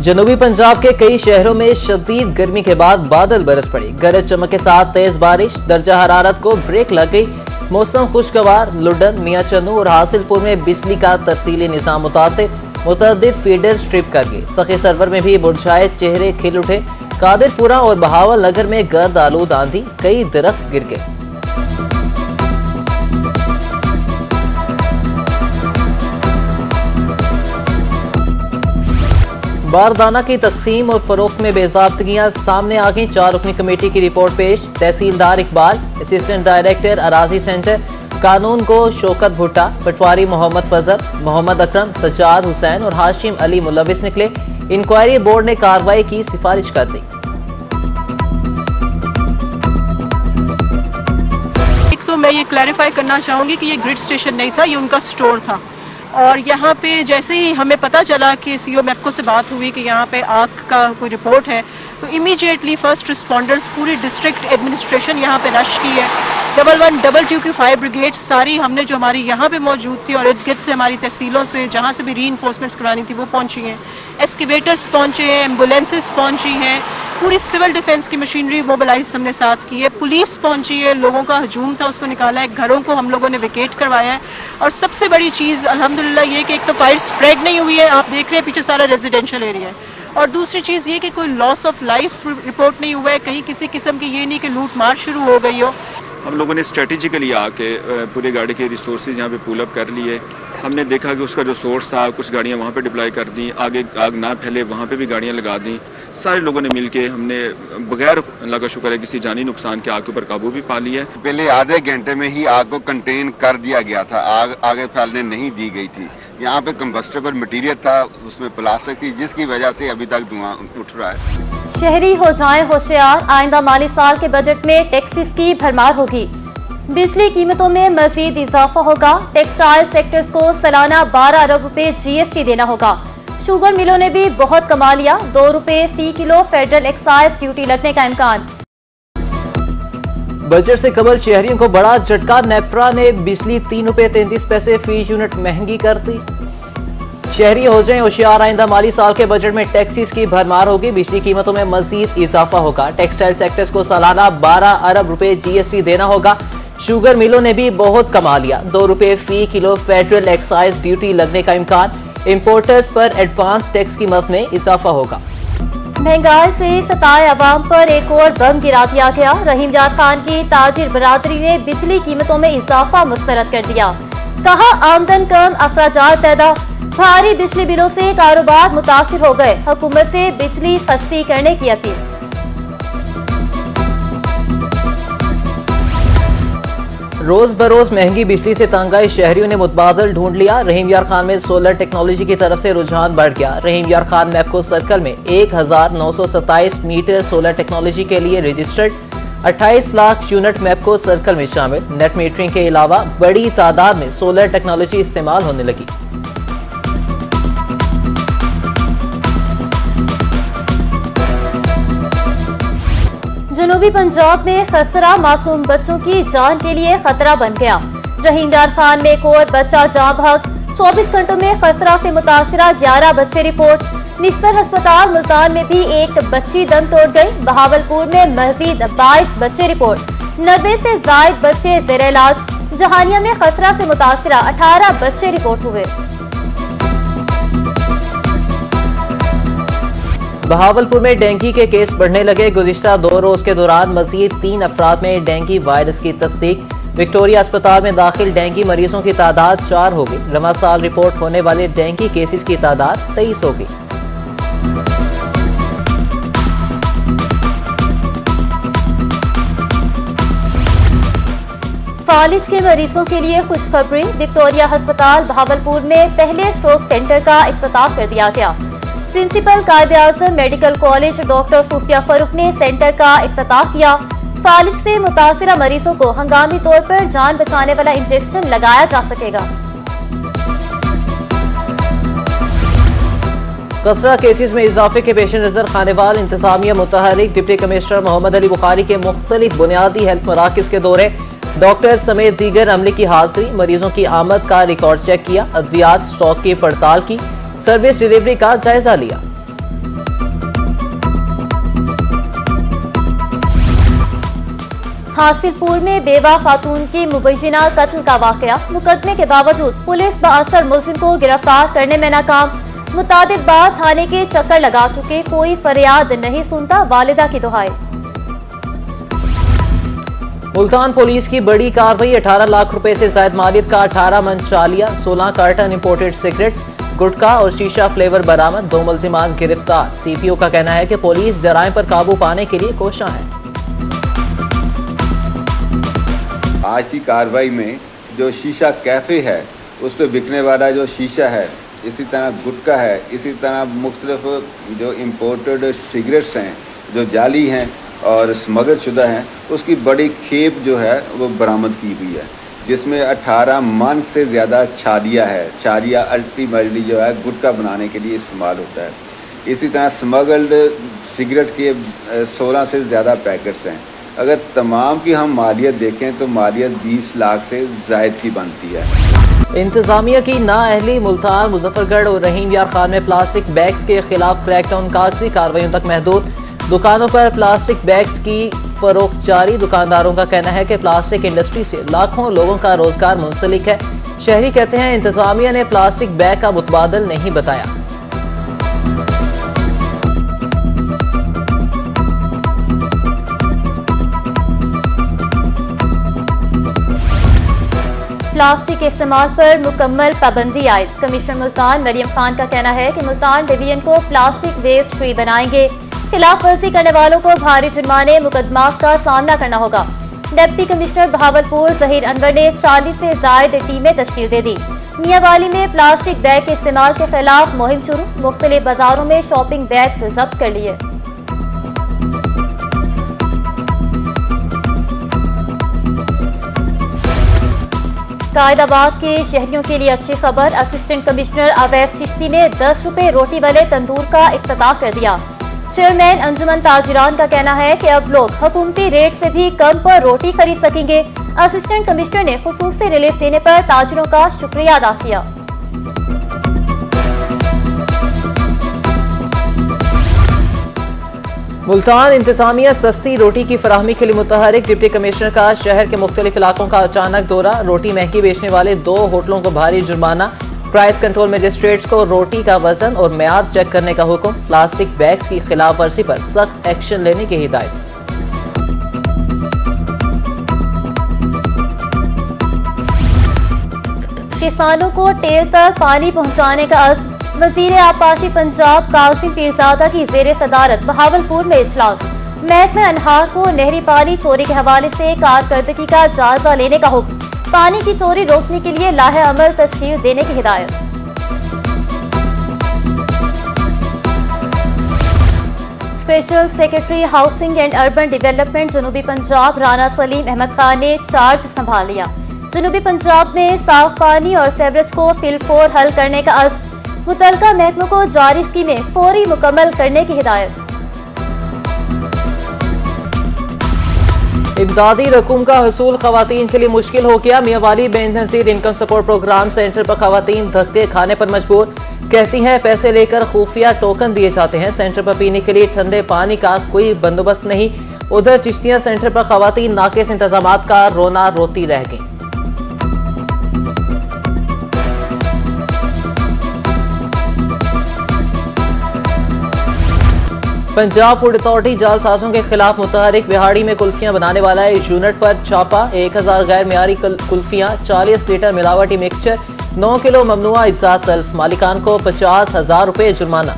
जनूबी पंजाब के कई शहरों में शदीद गर्मी के बाद बादल बरस पड़े। गरज चमक के साथ तेज बारिश, दर्जा हरारत को ब्रेक लग गई। मौसम खुशगवार। लुडन, मियां चन्नू और हासिलपुर में बिजली का तरसीली निजाम मुतासिर, मुतअद्दिद फीडर स्ट्रिप कर गए। सखी सरवर में भी मुरझाए चेहरे खिल उठे। कादिरपुरा और बहावल नगर में गर्द आलूद आंधी, कई दरख्त गिर गए। बारदाना की तकसीम और फरोख्त में बेज़ाब्तगियां सामने आ गई। 4 रुकनी कमेटी की रिपोर्ट पेश। तहसीलदार इकबाल, असिस्टेंट डायरेक्टर अराजी सेंटर कानून को शौकत भुट्टा, पटवारी मोहम्मद फजल, मोहम्मद अकरम, सज्जाद हुसैन और हाशिम अली मुलविस निकले। इंक्वायरी बोर्ड ने कार्रवाई की सिफारिश कर दी। एक तो मैं ये क्लैरिफाई करना चाहूंगी कि ये ग्रिड स्टेशन नहीं था, ये उनका स्टोर था। और यहाँ पे जैसे ही हमें पता चला कि सीओ मैप्को से बात हुई कि यहाँ पे आग का कोई रिपोर्ट है, तो इमीडिएटली फर्स्ट रिस्पॉन्डर्स पूरी डिस्ट्रिक्ट एडमिनिस्ट्रेशन यहाँ पे रश की है। 11, 22 की फायर ब्रिगेड सारी हमने जो हमारी यहाँ पे मौजूद थी और इर्द गिर्द से हमारी तहसीलों से जहाँ से भी री इन्फोर्समेंट्स करानी थी वो पहुंची हैं। एक्सकेवेटर्स पहुंचे हैं, एम्बुलेंसेस पहुंची हैं, पूरी सिविल डिफेंस की मशीनरी मोबिलाइज हमने साथ की है, पुलिस पहुंची है, लोगों का हजूम था उसको निकाला है, घरों को हम लोगों ने वेकेट करवाया है। और सबसे बड़ी चीज अल्हम्दुलिल्लाह ये कि एक तो फायर स्प्रेड नहीं हुई है, आप देख रहे हैं पीछे सारा रेजिडेंशियल एरिया है। और दूसरी चीज ये कि कोई लॉस ऑफ लाइफ रिपोर्ट नहीं हुआ है, कहीं किसी किस्म की ये नहीं कि लूट मार शुरू हो गई हो। हम लोगों ने स्ट्रेटेजिकली आके पूरे गाड़ी के रिसोर्सेज यहाँ पे पुल अप कर लिए। हमने देखा कि उसका जो सोर्स था, कुछ गाड़ियाँ वहाँ पे डिप्लॉय कर दी, आगे आग ना फैले वहाँ पे भी गाड़ियाँ लगा दी। सारे लोगों ने मिलके हमने बगैर अल्लाह का शुक्र है किसी जानी नुकसान के आग के ऊपर काबू भी पा लिया है। पहले आधे घंटे में ही आग को कंटेन कर दिया गया था, आग आगे फैलने नहीं दी गई थी। यहाँ पे कंबस्टेबल मटीरियल था, उसमें प्लास्टिक थी, जिसकी वजह से अभी तक धुआं उठ रहा है। शहरी हो जाएं होशियार, आइंदा माली साल के बजट में टैक्सेस की भरमार होगी। बिजली कीमतों में मजीद इजाफा होगा। टेक्सटाइल सेक्टर्स को सालाना 12 अरब रुपए जीएसटी देना होगा। शुगर मिलों ने भी बहुत कमा लिया। 2 रुपए फी किलो फेडरल एक्साइज ड्यूटी लगने का इम्कान। बजट से कबल शहरियों को बड़ा झटका। नेप्रा ने बिजली 3 रुपए 33 पैसे फी यूनिट महंगी कर दी। शहरी हो जाएं होशियार, आइंदा माली साल के बजट में टैक्सेस की भरमार होगी। बिजली कीमतों में मजीद इजाफा होगा। टेक्सटाइल सेक्टर्स को सालाना 12 अरब रुपए जीएसटी देना होगा। शुगर मिलों ने भी बहुत कमा लिया। 2 रुपए फी किलो फेडरल एक्साइज ड्यूटी लगने का इम्कान। इंपोर्टर्स पर एडवांस टैक्स की मद में इजाफा होगा। महंगाई से सताए अवाम पर एक और बम गिरा दिया गया। रहीम यार खान की ताजिर बरादरी ने बिजली कीमतों में इजाफा मुस्तरद कर दिया। कहा आमदन कम, अखराजात पैदा। भारी बिजली बिलों से कारोबार मुतासिर हो गए। हुकूमत से बिजली सस्ती करने की अपील। रोज बरोज महंगी बिजली से तंग आए शहरियों ने मुतबादल ढूंढ लिया। रहीम यार खान में सोलर टेक्नोलॉजी की तरफ से रुझान बढ़ गया। रहीम यार खान मैप्को सर्कल में 1927 मीटर सोलर टेक्नोलॉजी के लिए रजिस्टर्ड। 28 लाख यूनिट मैप्को सर्कल में शामिल। नेट मीटरिंग के अलावा बड़ी तादाद में सोलर टेक्नोलॉजी इस्तेमाल होने लगी। जनूबी पंजाब में खसरा मासूम बच्चों की जान के लिए खतरा बन गया। रहीम यार खान में एक और बच्चा जाँ बहक। 24 घंटों में खसरा से मुतासरा 11 बच्चे रिपोर्ट। निश्तर अस्पताल मुल्तान में भी एक बच्ची दम तोड़ गई। बहावलपुर में मजीद 22 बच्चे रिपोर्ट। 90 से जायद बच्चे जेर इलाज। जहानिया में खसरा से मुतासरा 18 बच्चे रिपोर्ट हुए। बहावलपुर में डेंगू के केस बढ़ने लगे। गुज़िश्ता 2 रोज के दौरान मजीद 3 अफराद में डेंगू वायरस की तस्दीक। विक्टोरिया अस्पताल में दाखिल डेंगू मरीजों की तादाद 4 हो गई। रवा साल रिपोर्ट होने वाले डेंगू केसेस की तादाद 23 हो गई। फालिज के मरीजों के लिए खुशखबरी। विक्टोरिया अस्पताल बहावलपुर में पहले स्ट्रोक सेंटर का इफ्तिताह कर दिया गया। प्रिंसिपल कायदे-आज़म मेडिकल कॉलेज डॉक्टर सूफिया फरूख ने सेंटर का इफ्तिताह किया। फालिज से मुतासिरा मरीजों को हंगामी तौर पर जान बचाने वाला इंजेक्शन लगाया जा सकेगा। कसरा केसेस में इजाफे के पेश नजर खानेवाल इंतजामिया मुतहरिक डिप्टी कमिश्नर मोहम्मद अली बुखारी के मुख्तलिफ बुनियादी हेल्थ मराकज के दौरे। डॉक्टर समेत दीगर अमले की हाजिरी। मरीजों की आमद का रिकॉर्ड चेक किया। अद्वियात स्टॉक की पड़ताल की। सर्विस डिलीवरी का जायजा लिया। हासिलपुर में बेवा खातून की मुबैना कत्ल का वाकया, मुकदमे के बावजूद पुलिस बाअसर मुलजिम को गिरफ्तार करने में नाकाम। मुताबिक बार थाने के चक्कर लगा चुके, कोई फरियाद नहीं सुनता, वालिदा की दुहाई। मुल्तान पुलिस की बड़ी कार्रवाई, 18 लाख रुपए से जायद मालियत का 18 मन चालिया, 16 कार्टन इंपोर्टेड सिगरेट्स, गुटखा और शीशा फ्लेवर बरामद, 2 मुल्जिमान गिरफ्तार। सीपीओ का कहना है कि पुलिस जराइम पर काबू पाने के लिए कोशिश है। आज की कार्रवाई में जो शीशा कैफे है उस पर बिकने वाला जो शीशा है, इसी तरह गुटखा है, इसी तरह मुख्तलिफ जो इम्पोर्टेड सिगरेट्स हैं जो जाली हैं और स्मगल शुदा हैं, उसकी बड़ी खेप जो है वो बरामद की हुई है, जिसमें 18 मन से ज़्यादा छालिया है। छालिया अल्टीमेटली जो है गुटखा बनाने के लिए इस्तेमाल होता है। इसी तरह स्मगल्ड सिगरेट के 16 से ज़्यादा पैकेट्स हैं। अगर तमाम की हम मालियत देखें तो मालियत 20 लाख से ज़ायद की बनती है। इंतजामिया की नाअहली, मुल्तान, मुजफ्फरगढ़ और रहीम यार खान में प्लास्टिक बैग्स के खिलाफ क्रैकडाउन, कागजी कार्रवाइयों तक महदूद। दुकानों पर प्लास्टिक बैग्स की फरोख्त जारी। दुकानदारों का कहना है कि प्लास्टिक इंडस्ट्री से लाखों लोगों का रोजगार मुंसलिक है। शहरी कहते हैं इंतजामिया ने प्लास्टिक बैग का मुतबादल नहीं बताया। प्लास्टिक के इस्तेमाल पर मुकम्मल पाबंदी आयद। कमिश्नर मुल्तान मरियम खान का कहना है कि मुल्तान डिवीजन को प्लास्टिक वेस्ट फ्री बनाएंगे। खिलाफ वर्जी करने वालों को भारी जुर्माने, मुकदमात का सामना करना होगा। डिप्टी कमिश्नर बहावलपुर जहीर अनवर ने 40 से ज्यादा टीमें तश्कील दे दी। मियांवाली में प्लास्टिक बैग के इस्तेमाल के खिलाफ मुहिम शुरू, मुख्तलिफ बाजारों में शॉपिंग बैग जब्त कर लिए। कायदाबाद के शहरियों के लिए अच्छी खबर, असिस्टेंट कमिश्नर अवैस चिश्ती ने 10 रुपए रोटी वाले तंदूर का इफ्तिताह कर दिया। चेयरमैन अंजुमन ताजिरान का कहना है कि अब लोग हुकूमती रेट से भी कम पर रोटी खरीद सकेंगे। असिस्टेंट कमिश्नर ने खुसूसी रिलीफ देने पर ताजिरों का शुक्रिया अदा किया। मुल्तान इंतजामिया सस्ती रोटी की फराहमी के लिए मुतहरिक। डिप्टी कमिश्नर का शहर के मुख्तलिफ इलाकों का अचानक दौरा, रोटी महंगी बेचने वाले 2 होटलों को भारी जुर्माना। प्राइस कंट्रोल मजिस्ट्रेट्स को रोटी का वजन और मेयार चेक करने का हुक्म। प्लास्टिक बैग्स की खिलाफ वर्जी पर सख्त एक्शन लेने की हिदायत। किसानों को टेल तक पानी पहुंचाने का अज़्म। वजीर आबपाशी पंजाब कासिम पीरजादा की जेर सदारत बहावलपुर में इजलास। महकमा अनहार को नहरी पानी चोरी के हवाले से कारकर्दगी का जायजा लेने का हुक्म। पानी की चोरी रोकने के लिए लाहे अमल तश्कील देने की हिदायत। Special secretary housing and urban development जनूबी पंजाब राना सलीम अहमद खान ने चार्ज संभाल लिया। जनूबी पंजाब में साफ पानी और सेवरेज को फिलफोर हल करने का अज़्म। मुतलका महकमों को जारी स्कीमें फौरी मुकम्मल करने की हिदायत। इमदादी रकूम का हसूल खवातीन के लिए मुश्किल हो गया। Mianwali Benazir income support programme centre पर खवातीन धक्के खाने पर मजबूर। कहती हैं पैसे लेकर खुफिया टोकन दिए जाते हैं। सेंटर पर पीने के लिए ठंडे पानी का कोई बंदोबस्त नहीं। उधर चिश्तिया सेंटर पर खवातीन नाकिस इंतजामात का रोना रोती रह गई। पंजाब फूड अथॉरिटी जालसाजों के खिलाफ मुतहरिक। बिहाड़ी में कुल्फियां बनाने वाला इस यूनिट पर छापा। 1000 गैर मियारी कुल्फियां, 40 लीटर मिलावटी मिक्सचर, 9 किलो ममनुआ इज्जात तल्फ। मालिकान को 50,000 रुपए जुर्माना।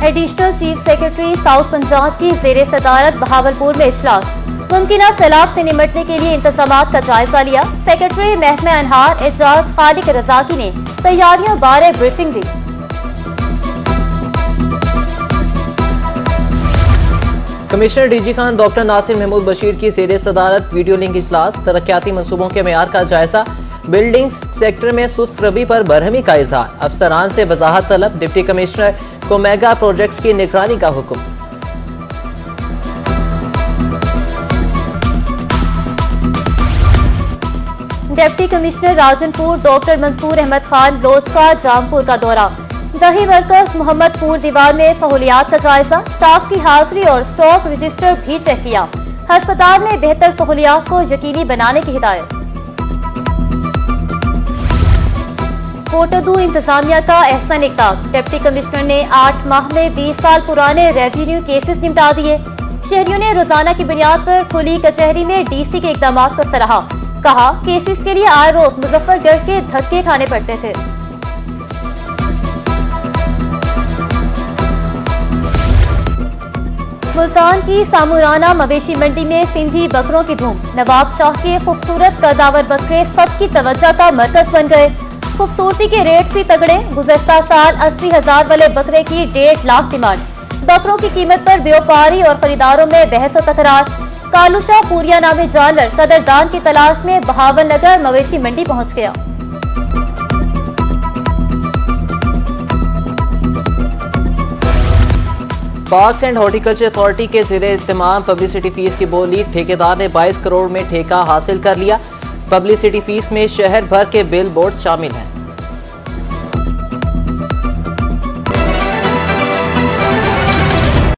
Additional chief secretary south Punjab की जेर सदारत बहावलपुर में इजलास। मुमकिना सैलाब से निपटने के लिए इंतजामात का जायजा लिया। सेक्रेटरी महकमा अनहार एजाज खालिक रजाकी ने तैयारियों बारे ब्रीफिंग दी। Commissioner DG Khan doctor Nasir Mahmood Bashir की जेर सदारत वीडियो लिंक इजलास। तरक्याती मंसूबों के मेयार का जायजा। बिल्डिंग सेक्टर में सुस्त रवि पर बरहमी का इजहार। अफसरान से वजाहत तलब। डिप्टी कमिश्नर को मेगा प्रोजेक्ट्स की निगरानी का हुक्म। Deputy commissioner Rajanpur doctor Mansoor Ahmad Khan लोचका जामपुर का दौरा। दही मरकज मोहम्मदपुर दीवार में सहूलियात का जायजा, स्टाफ की हाजिरी और स्टॉक रजिस्टर भी चेक किया। अस्पताल में बेहतर सहूलियात को यकीनी बनाने की हिदायत। कोटोदू इंतजामिया का अहसन इक़दाम, डिप्टी कमिश्नर ने 8 माह में 20 साल पुराने रेवेन्यू केसेस निपटा दिए। शहरियों ने रोजाना की बुनियाद पर खुली कचहरी में डीसी के इकदाम को सराहा। कहा केसेस के लिए आए रोज मुजफ्फरगढ़ के धक्के खाने पड़ते थे। मुल्तान की सामुराना मवेशी मंडी में सिंधी बकरों की धूम। नवाब शाह के खूबसूरत कदावर बकरे सबकी तवज्जो का मरकज बन गए। खूबसूरती के रेट भी तगड़े। गुज़श्ता साल 80,000 वाले बकरे की 1.5 लाख डिमांड। बकरों की कीमत पर व्यापारी और खरीदारों में बहस और तकरार। कालूशाह पूरिया नामी जानवर कदरदान की तलाश में बहावन नगर मवेशी मंडी पहुंच गया। पार्क्स एंड हॉर्टिकल्चर अथॉरिटी के ज़िले इत्तेमाम पब्लिसिटी फीस की बोली। ठेकेदार ने 22 करोड़ में ठेका हासिल कर लिया। पब्लिसिटी फीस में शहर भर के बिल बोर्ड शामिल हैं।